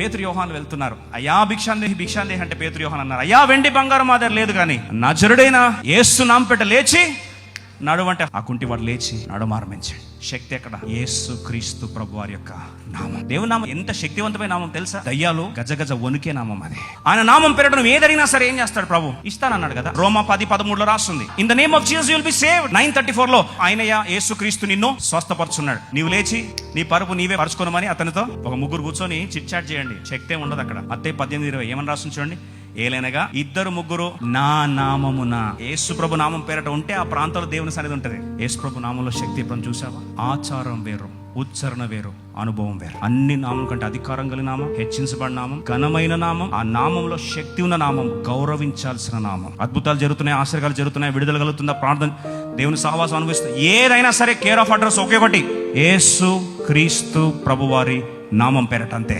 పేతురు యోహాను వెళ్తున్నారు. అయ్యా భిక్షాందేహి అంటే పేతురు యోహాను అన్నారు, అయ్యా వెండి బంగారం మా దగ్గర లేదు, కానీ నజరుడైన యేసు నామం పెట్ట లేచి నడువంటే ఆ కుంటివాడు లేచి నడుమారంభించాడు. శక్తి ఎక్కడ? యేసు క్రీస్తు ప్రభు వారి యొక్క నామం. దేవుని నామం ఎంత శక్తివంతమైన నామం తెలుసా? దయ్యాలు గజగజ వణికే నామం అది. ఆయన నామం పెరగడం ఏదడిగినా సరే ఏం చేస్తాడు ప్రభు? ఇస్తానన్నాడు కదా. రోమా 10:13 రాస్తుంది, in the name of Jesus you will be saved. 9:34 ఆయనయ్య యేసు క్రీస్తు నిన్ను స్వస్థపరుచున్నాడు, నీవు లేచి నీ పరుపు నీవే పరుచుకోనమని అతనితో ఒక ముగ్గురు కూర్చొని చిట్ చాట్ చేయండి. శక్తే ఉండదు అక్కడ. మత్తయి 18:20 ఏమని రాస్తుంది చూడండి, ఏలైనగా 2-3 నా నామమున, యేసు ప్రభు నామం పేరట ఉంటే ఆ ప్రాంతంలో దేవుని సన్నిధి ఉంటుంది. యేసు ప్రభు నామంలో శక్తి ఎప్పుడు చూసావా? ఆచారం వేరు, ఉచ్చారణ వేరు, అనుభవం వేరు. అన్ని నామం కంటే అధికారం కలిగిన నామం, హెచ్చించబడిన నామం, ఘనమైన నామం, ఆ నామంలో శక్తి ఉన్న నామం, గౌరవించాల్సిన నామం. అద్భుతాలు జరుగుతున్నాయి, ఆశ్చర్యాలు జరుగుతున్నాయి, విడుదల కలుగుతుందా, ప్రార్థన, దేవుని సహవాసం అనుభవిస్తుంది. ఏదైనా సరే కేర్ ఆఫ్ అడ్రస్ ఒకే ఒకటి, యేసు క్రీస్తు ప్రభువారి నామం పేరట, అంతే.